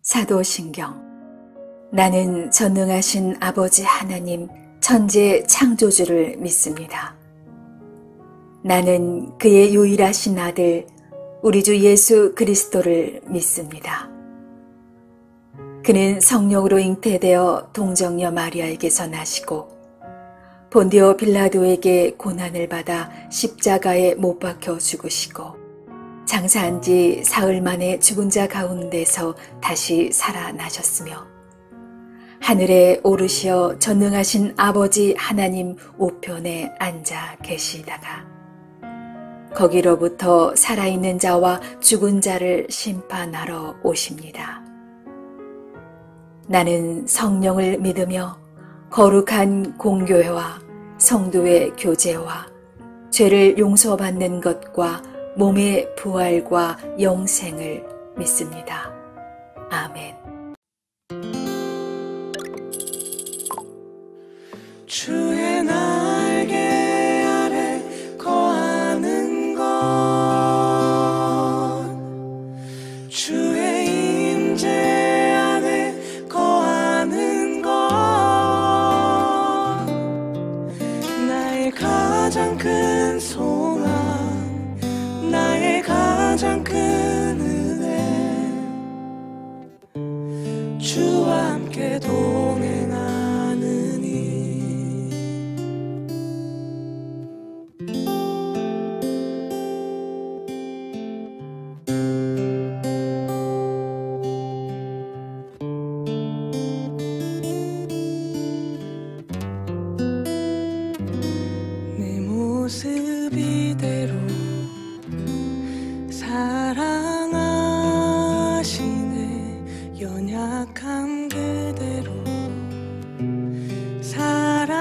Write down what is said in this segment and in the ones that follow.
사도신경. 나는 전능하신 아버지 하나님 천지의 창조주를 믿습니다. 나는 그의 유일하신 아들 우리 주 예수 그리스도를 믿습니다. 그는 성령으로 잉태되어 동정녀 마리아에게서 나시고 본디오 빌라도에게 고난을 받아 십자가에 못 박혀 죽으시고 장사한 지 사흘 만에 죽은 자 가운데서 다시 살아나셨으며 하늘에 오르시어 전능하신 아버지 하나님 우편에 앉아 계시다가 거기로부터 살아있는 자와 죽은 자를 심판하러 오십니다. 나는 성령을 믿으며 거룩한 공교회와 성도의 교제와 죄를 용서받는 것과 몸의 부활과 영생을 믿습니다. 아멘. 주의 날개 아래 거하는 것, 주의 임재 안에 거하는 것, 나의 가장 큰 소망, 나의 가장 큰 은혜, 주와 함께 동행하는 모습 이대로 사랑하시네, 연약함 그대로 사랑하시네,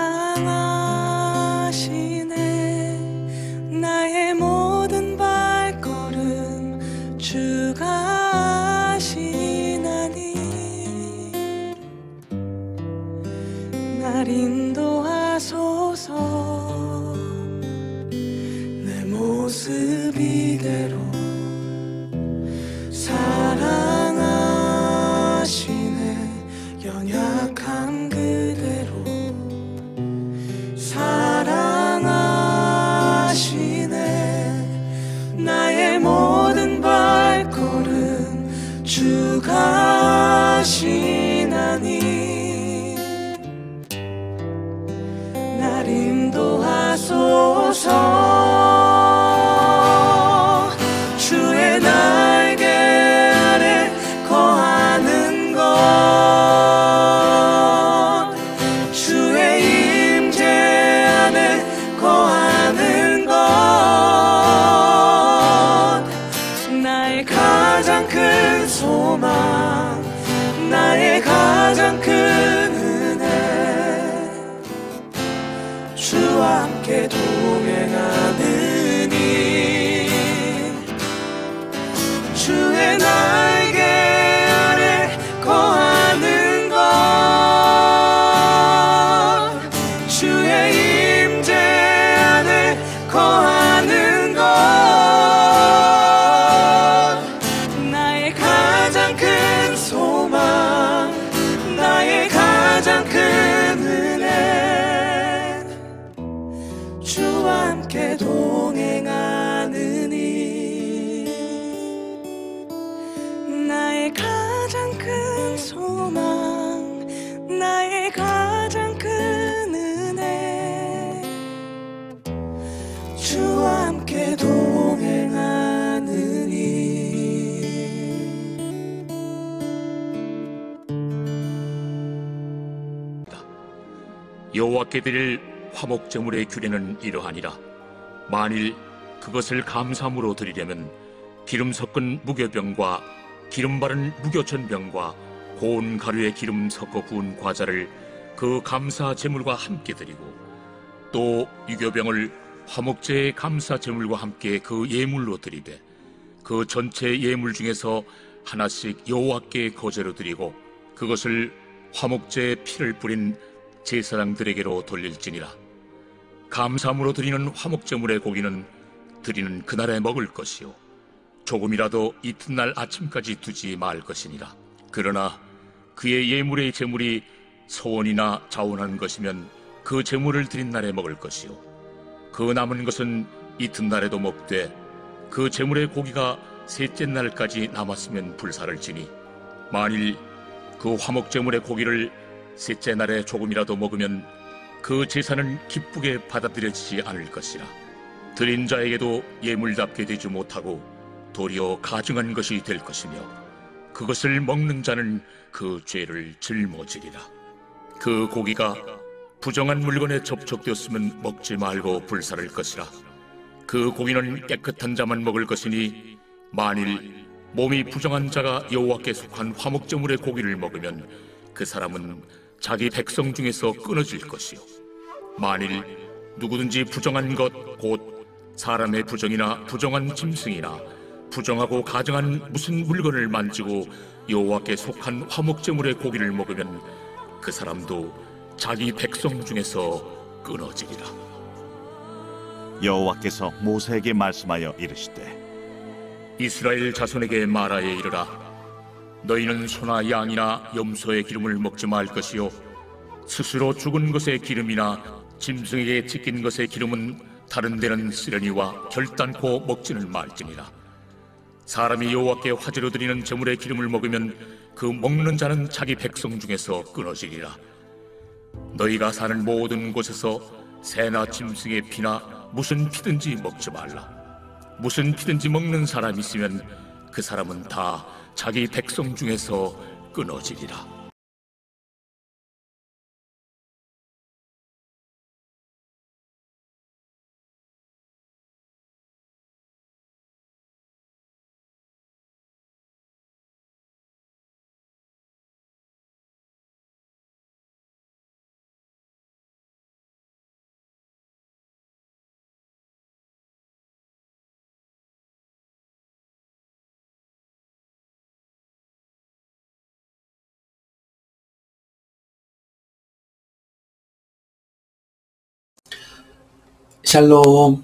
나의 모든 발걸음 주가 아시나니 날 인도하소서. 모습 이대로 사랑하시네, 연약함 그대로 사랑하시네, 나의 모든 발걸음 주가 아시나니 날 인도하소서. 나의 가장 큰 은혜, 주와 함께 동행하느니 주의 날개 아래 거하는 것, 주의 임재 안에 거하는 것, 나의 가장 큰 소망, 나의 가장 큰 은혜, 주와 함께 동행하느니 나의 가장 큰 소망, 나의 가장 큰 은혜, 주와 함께 동행하느니. 여호와께 드릴 화목제물의 규례는 이러하니라. 만일 그것을 감사함으로 드리려면 기름 섞은 무교병과 기름 바른 무교전병과 고운 가루에 기름 섞어 부은 과자를 그 감사 제물과 함께 드리고 또 유교병을 화목제의 감사 제물과 함께 그 예물로 드리되 그 전체 예물 중에서 하나씩 여호와께 거제로 드리고 그것을 화목제의 피를 뿌린 제사장들에게로 돌릴지니라. 감사함으로 드리는 화목제물의 고기는 드리는 그날에 먹을 것이요 조금이라도 이튿날 아침까지 두지 말 것이니라. 그러나 그의 예물의 제물이 소원이나 자원한 것이면 그 제물을 드린 날에 먹을 것이요 그 남은 것은 이튿날에도 먹되 그 제물의 고기가 셋째 날까지 남았으면 불사를 지니 만일 그 화목 제물의 고기를 셋째 날에 조금이라도 먹으면 그 제사는 기쁘게 받아들여지지 않을 것이라. 드린 자에게도 예물답게 되지 못하고 도리어 가증한 것이 될 것이며 그것을 먹는 자는 그 죄를 짊어지리라. 그 고기가 부정한 물건에 접촉되었으면 먹지 말고 불사를 것이라. 그 고기는 깨끗한 자만 먹을 것이니 만일 몸이 부정한 자가 여호와께 속한 화목제물의 고기를 먹으면 그 사람은 자기 백성 중에서 끊어질 것이요 만일 누구든지 부정한 것 곧 사람의 부정이나 부정한 짐승이나 부정하고 가증한 무슨 물건을 만지고 여호와께 속한 화목제물의 고기를 먹으면 그 사람도 자기 백성 중에서 끊어지리라. 여호와께서 모세에게 말씀하여 이르시되 이스라엘 자손에게 말하여 이르라. 너희는 소나 양이나 염소의 기름을 먹지 말 것이요 스스로 죽은 것의 기름이나 짐승에게 찢긴 것의 기름은 다른 데는 쓰려니와 결단코 먹지는 말지니라. 사람이 여호와께 화제로 드리는 제물의 기름을 먹으면 그 먹는 자는 자기 백성 중에서 끊어지리라. 너희가 사는 모든 곳에서 새나 짐승의 피나 무슨 피든지 먹지 말라. 무슨 피든지 먹는 사람이 있으면 그 사람은 다 자기 백성 중에서 끊어지리라. 샬롬.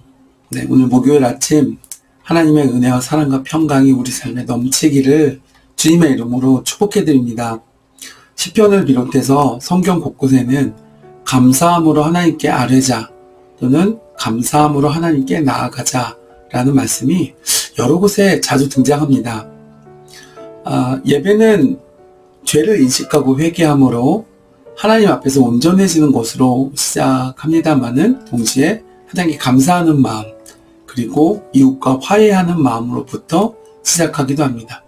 네, 오늘 목요일 아침 하나님의 은혜와 사랑과 평강이 우리 삶에 넘치기를 주님의 이름으로 축복해드립니다. 시편을 비롯해서 성경 곳곳에는 감사함으로 하나님께 아뢰자 또는 감사함으로 하나님께 나아가자 라는 말씀이 여러 곳에 자주 등장합니다. 예배는 죄를 인식하고 회개함으로 하나님 앞에서 온전해지는 것으로 시작합니다마는 동시에 하나님께 감사하는 마음 그리고 이웃과 화해하는 마음으로부터 시작하기도 합니다.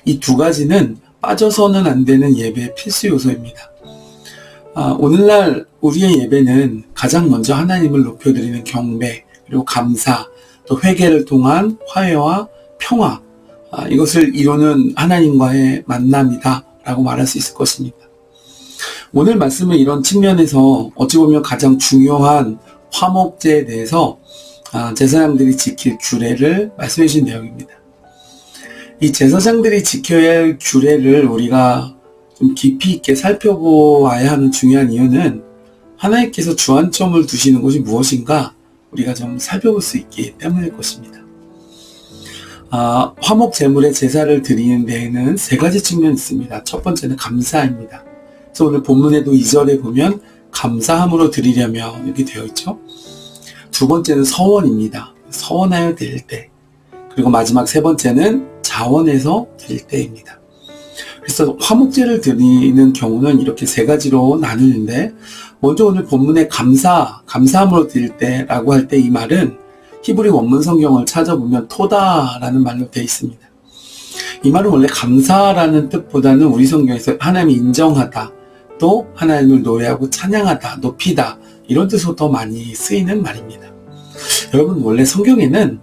이 두 가지는 빠져서는 안 되는 예배의 필수 요소입니다. 오늘날 우리의 예배는 가장 먼저 하나님을 높여드리는 경배 그리고 감사 또 회개를 통한 화해와 평화 이것을 이루는 하나님과의 만남이다 라고 말할 수 있을 것입니다. 오늘 말씀은 이런 측면에서 어찌 보면 가장 중요한 화목제에 대해서 제사장들이 지킬 규례를 말씀해 주신 내용입니다. 이 제사장들이 지켜야 할 규례를 우리가 좀 깊이 있게 살펴보아야 하는 중요한 이유는 하나님께서 주안점을 두시는 것이 무엇인가 우리가 좀 살펴볼 수 있기 때문일 것입니다. 화목 제물의 제사를 드리는 데에는 세 가지 측면이 있습니다. 첫 번째는 감사입니다. 그래서 오늘 본문에도 2절에 보면 감사함으로 드리려며 이렇게 되어 있죠. 두 번째는 서원입니다. 서원하여 드릴 때. 그리고 마지막 세 번째는 자원해서 드릴 때입니다. 그래서 화목제를 드리는 경우는 이렇게 세 가지로 나누는데 먼저 오늘 본문의 감사함으로 드릴 때라고 할 때 이 말은 히브리 원문 성경을 찾아보면 토다라는 말로 되어 있습니다. 이 말은 원래 감사라는 뜻보다는 우리 성경에서 하나님이 인정하다 또 하나님을 노래하고 찬양하다, 높이다 이런 뜻으로 더 많이 쓰이는 말입니다. 여러분 원래 성경에는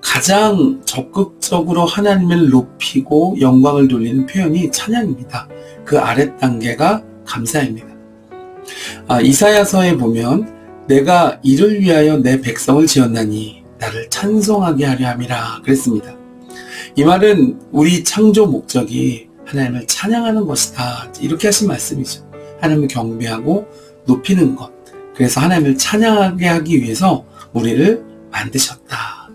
가장 적극적으로 하나님을 높이고 영광을 돌리는 표현이 찬양입니다. 그 아랫 단계가 감사입니다. 이사야서에 보면 내가 이를 위하여 내 백성을 지었나니 나를 찬송하게 하려 함이라 그랬습니다. 이 말은 우리 창조 목적이 하나님을 찬양하는 것이다 이렇게 하신 말씀이죠. 하나님을 경배하고 높이는 것 그래서 하나님을 찬양하게 하기 위해서 우리를 만드셨다.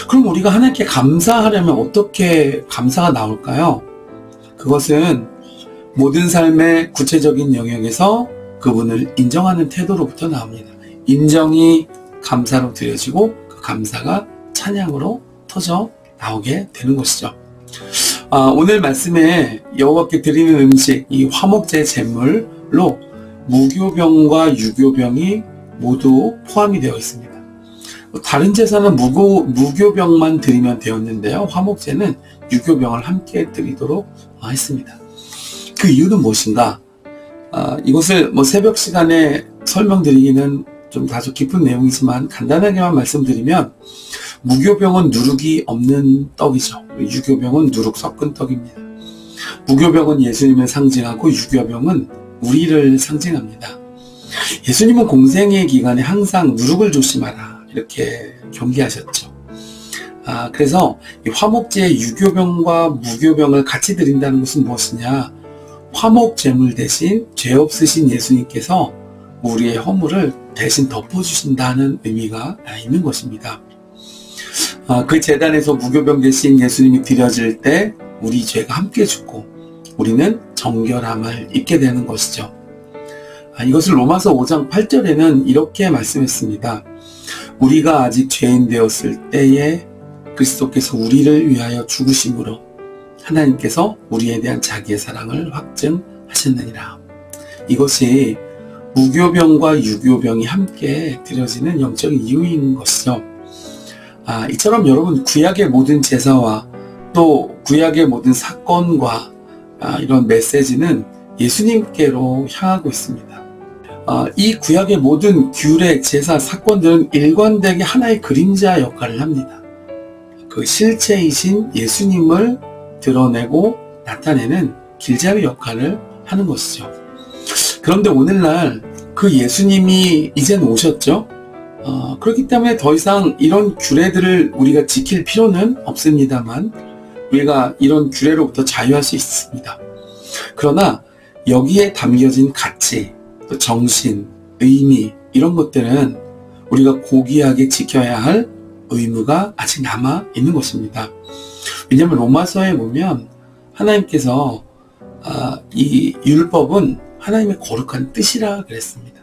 그럼 우리가 하나님께 감사하려면 어떻게 감사가 나올까요? 그것은 모든 삶의 구체적인 영역에서 그분을 인정하는 태도로부터 나옵니다. 인정이 감사로 드려지고 그 감사가 찬양으로 터져 나오게 되는 것이죠. 오늘 말씀에 여호와께 드리는 음식, 이 화목제 제물로 무교병과 유교병이 모두 포함이 되어 있습니다. 다른 제사는 무교병만 드리면 되었는데요. 화목제는 유교병을 함께 드리도록 했습니다. 그 이유는 무엇인가? 이것을 새벽 시간에 설명드리기는 좀 다소 깊은 내용이지만 간단하게만 말씀드리면, 무교병은 누룩이 없는 떡이죠. 유교병은 누룩 섞은 떡입니다. 무교병은 예수님을 상징하고 유교병은 우리를 상징합니다. 예수님은 공생의 기간에 항상 누룩을 조심하라 이렇게 경계하셨죠. 그래서 이 화목제에 유교병과 무교병을 같이 드린다는 것은 무엇이냐? 화목 제물 대신 죄 없으신 예수님께서 우리의 허물을 대신 덮어주신다는 의미가 있는 것입니다. 그 제단에서 무교병 대신 예수님이 드려질 때 우리 죄가 함께 죽고 우리는 정결함을 입게 되는 것이죠. 이것을 로마서 5장 8절에는 이렇게 말씀했습니다. 우리가 아직 죄인 되었을 때에 그리스도께서 우리를 위하여 죽으심으로 하나님께서 우리에 대한 자기의 사랑을 확증하셨느니라. 이것이 무교병과 유교병이 함께 드려지는 영적인 이유인 것이죠. 이처럼 여러분, 구약의 모든 제사와 또 구약의 모든 사건과 이런 메시지는 예수님께로 향하고 있습니다. 이 구약의 모든 규례, 제사, 사건들은 일관되게 하나의 그림자 역할을 합니다. 그 실체이신 예수님을 드러내고 나타내는 길잡이 역할을 하는 것이죠. 그런데 오늘날 그 예수님이 이젠 오셨죠. 그렇기 때문에 더 이상 이런 규례들을 우리가 지킬 필요는 없습니다만 우리가 이런 규례로부터 자유할 수 있습니다. 그러나 여기에 담겨진 가치, 또 정신, 의미 이런 것들은 우리가 고귀하게 지켜야 할 의무가 아직 남아 있는 것입니다. 왜냐하면 로마서에 보면 하나님께서 이 율법은 하나님의 거룩한 뜻이라 그랬습니다.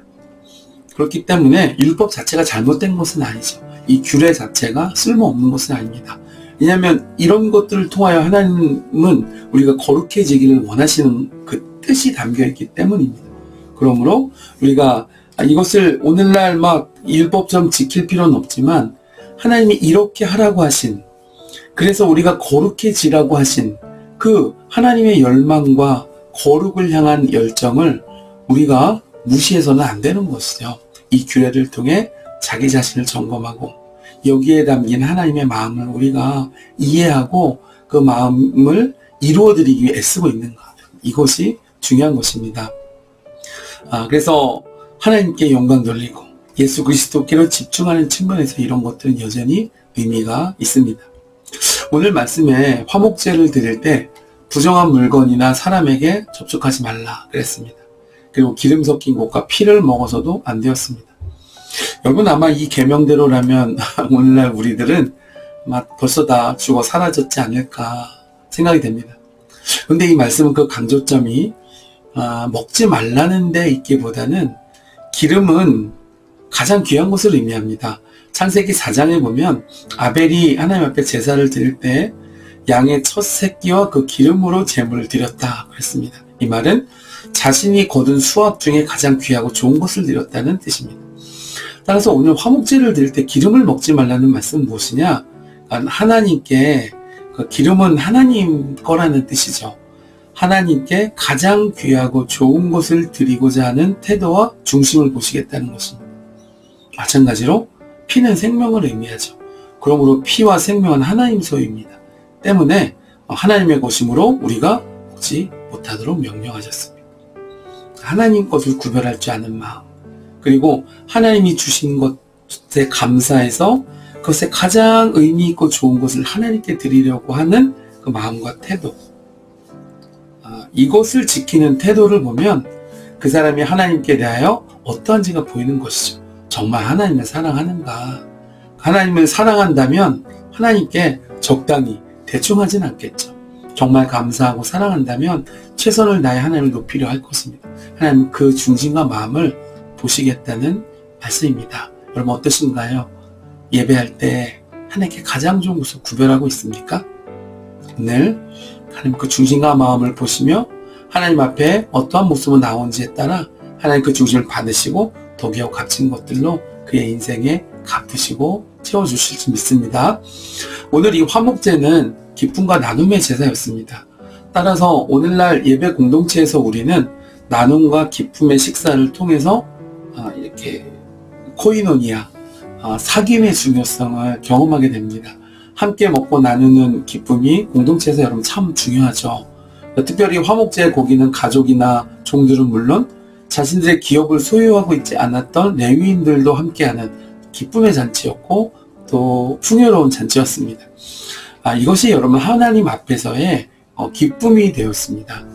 그렇기 때문에 율법 자체가 잘못된 것은 아니죠. 이 규례 자체가 쓸모없는 것은 아닙니다. 왜냐하면 이런 것들을 통하여 하나님은 우리가 거룩해지기를 원하시는 그 뜻이 담겨있기 때문입니다. 그러므로 우리가 이것을 오늘날 율법처럼 지킬 필요는 없지만 하나님이 이렇게 하라고 하신, 그래서 우리가 거룩해지라고 하신 그 하나님의 열망과 거룩을 향한 열정을 우리가 무시해서는 안 되는 것이죠. 이 규례를 통해 자기 자신을 점검하고 여기에 담긴 하나님의 마음을 우리가 이해하고 그 마음을 이루어드리기 위해 애쓰고 있는 것. 이것이 중요한 것입니다. 그래서 하나님께 영광 돌리고 예수 그리스도께로 집중하는 측면에서 이런 것들은 여전히 의미가 있습니다. 오늘 말씀에 화목제를 드릴 때 부정한 물건이나 사람에게 접촉하지 말라 그랬습니다. 그리고 기름 섞인 것과 피를 먹어서도 안 되었습니다. 여러분, 아마 이 계명대로라면 오늘날 우리들은 벌써 다 죽어 사라졌지 않을까 생각이 됩니다. 근데 이 말씀은 그 강조점이 먹지 말라는 데 있기보다는 기름은 가장 귀한 것을 의미합니다. 창세기 4장에 보면 아벨이 하나님 앞에 제사를 드릴 때 양의 첫 새끼와 그 기름으로 제물을 드렸다 그랬습니다. 이 말은 자신이 거둔 수확 중에 가장 귀하고 좋은 것을 드렸다는 뜻입니다. 따라서 오늘 화목제를 드릴 때 기름을 먹지 말라는 말씀은 무엇이냐? 하나님께, 그 기름은 하나님 거라는 뜻이죠. 하나님께 가장 귀하고 좋은 것을 드리고자 하는 태도와 중심을 보시겠다는 것입니다. 마찬가지로 피는 생명을 의미하죠. 그러므로 피와 생명은 하나님 소유입니다. 때문에 하나님의 것이므로 우리가 먹지 못하도록 명령하셨습니다. 하나님 것을 구별할 줄 아는 마음, 그리고 하나님이 주신 것에 감사해서 그것에 가장 의미 있고 좋은 것을 하나님께 드리려고 하는 그 마음과 태도, 이것을 지키는 태도를 보면 그 사람이 하나님께 대하여 어떠한지가 보이는 것이죠. 정말 하나님을 사랑하는가? 하나님을 사랑한다면 하나님께 적당히 대충 하진 않겠죠. 정말 감사하고 사랑한다면 최선을 다해 하나님을 높이려 할 것입니다. 하나님 그 중심과 마음을 보시겠다는 말씀입니다. 여러분 어떠신가요? 예배할 때 하나님께 가장 좋은 것을 구별하고 있습니까? 오늘 하나님 그 중심과 마음을 보시며 하나님 앞에 어떠한 모습으로 나오는지에 따라 하나님 그 중심을 받으시고 더기하고 값진 것들로 그의 인생에 갚으시고 채워주실 줄 믿습니다. 오늘 이 화목제는 기쁨과 나눔의 제사였습니다. 따라서 오늘날 예배 공동체에서 우리는 나눔과 기쁨의 식사를 통해서 이렇게 코이노니아, 사귐의 중요성을 경험하게 됩니다. 함께 먹고 나누는 기쁨이 공동체에서 여러분 참 중요하죠. 특별히 화목제의 고기는 가족이나 종들은 물론 자신들의 기업을 소유하고 있지 않았던 레위인들도 함께하는 기쁨의 잔치였고 또 풍요로운 잔치였습니다. 이것이 여러분 하나님 앞에서의 기쁨이 되었습니다.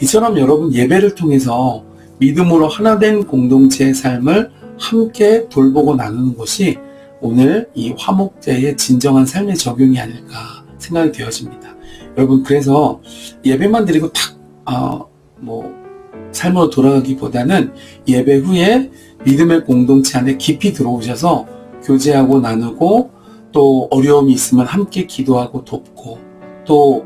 이처럼 여러분 예배를 통해서 믿음으로 하나된 공동체의 삶을 함께 돌보고 나누는 것이 오늘 이 화목제의 진정한 삶의 적용이 아닐까 생각이 되어집니다. 여러분 그래서 예배만 드리고 탁 삶으로 돌아가기보다는 예배 후에 믿음의 공동체 안에 깊이 들어오셔서 교제하고 나누고 또 어려움이 있으면 함께 기도하고 돕고 또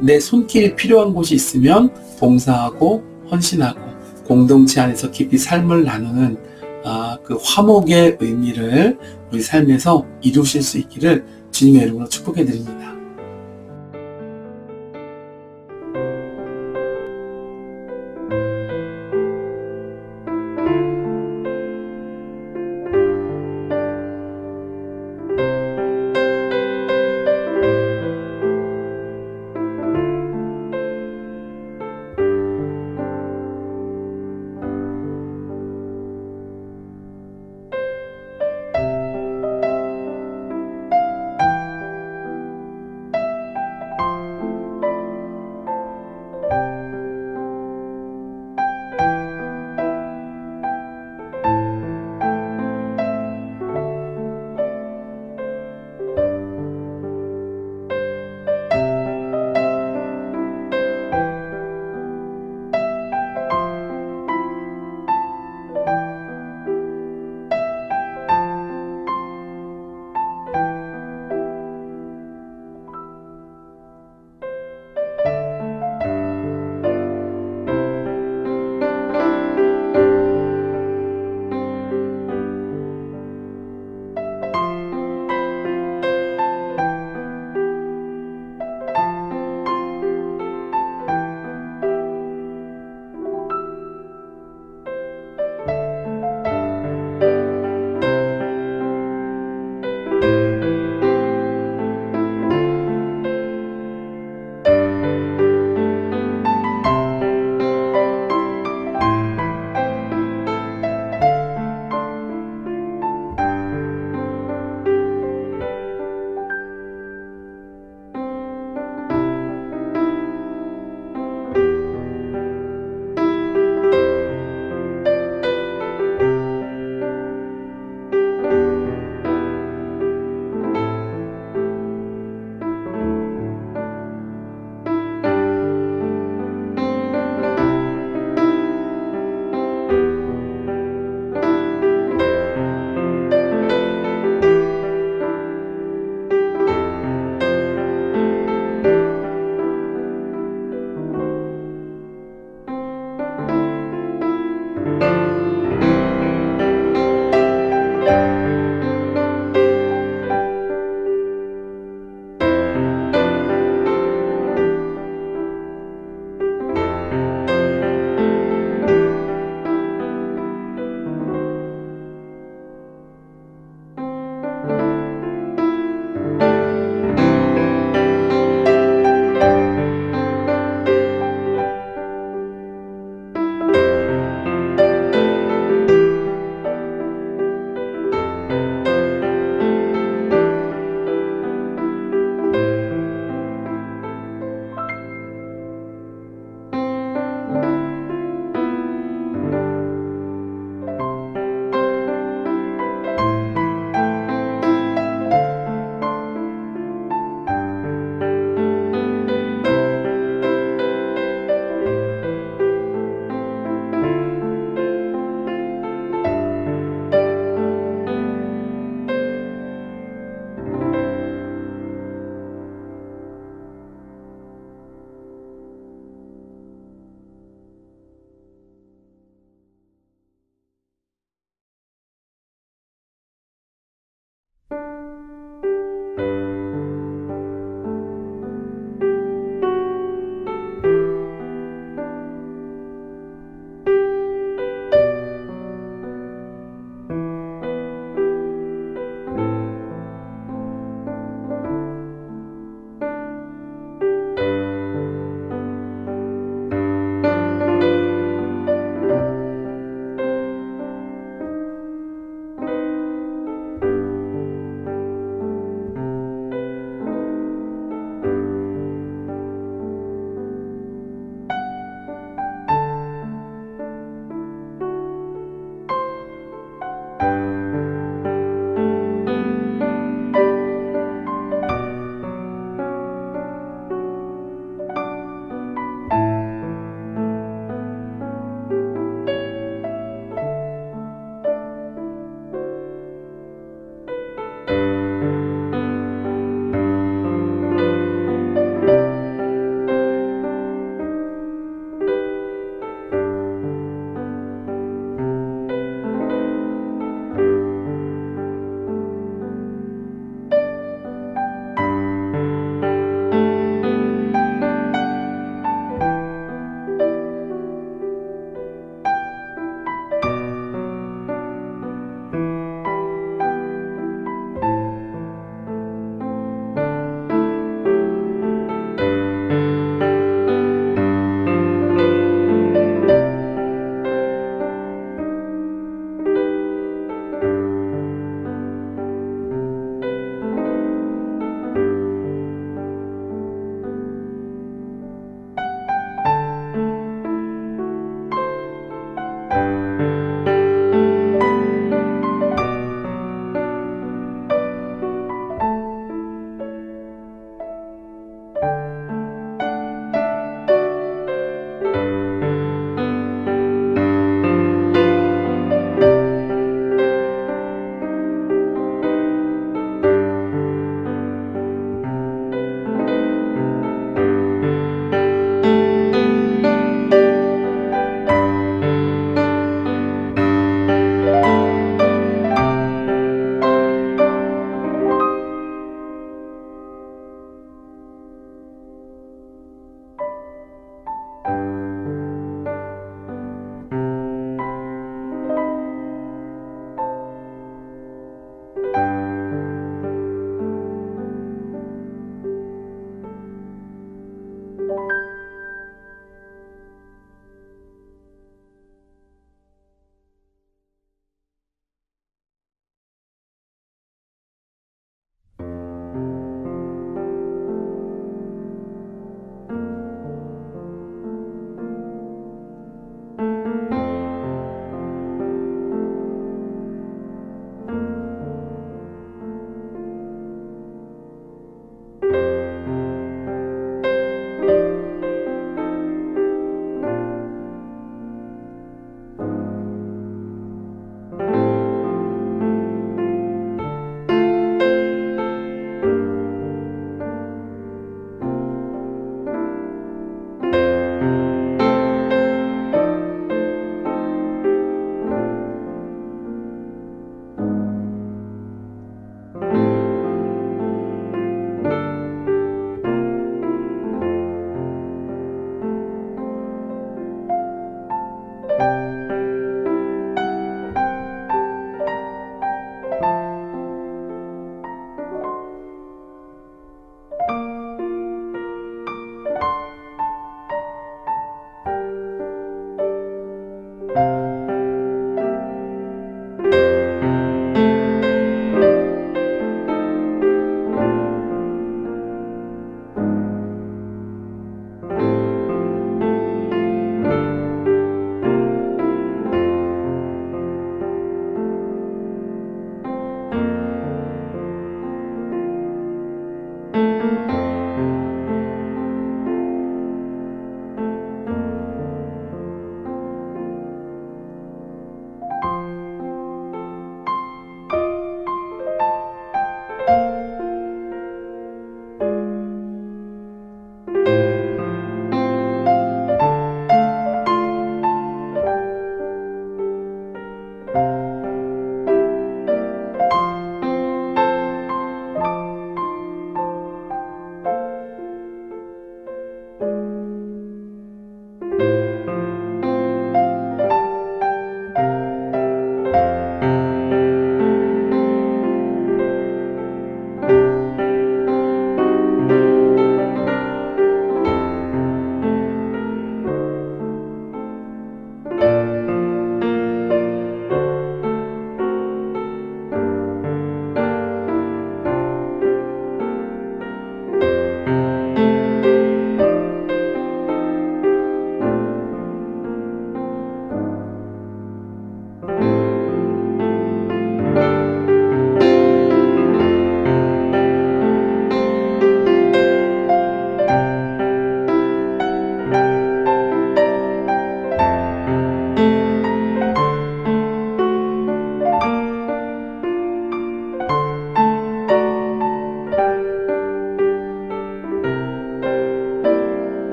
내 손길이 필요한 곳이 있으면 봉사하고 헌신하고 공동체 안에서 깊이 삶을 나누는 그 화목의 의미를 우리 삶에서 이루실 수 있기를 주님의 이름으로 축복해 드립니다.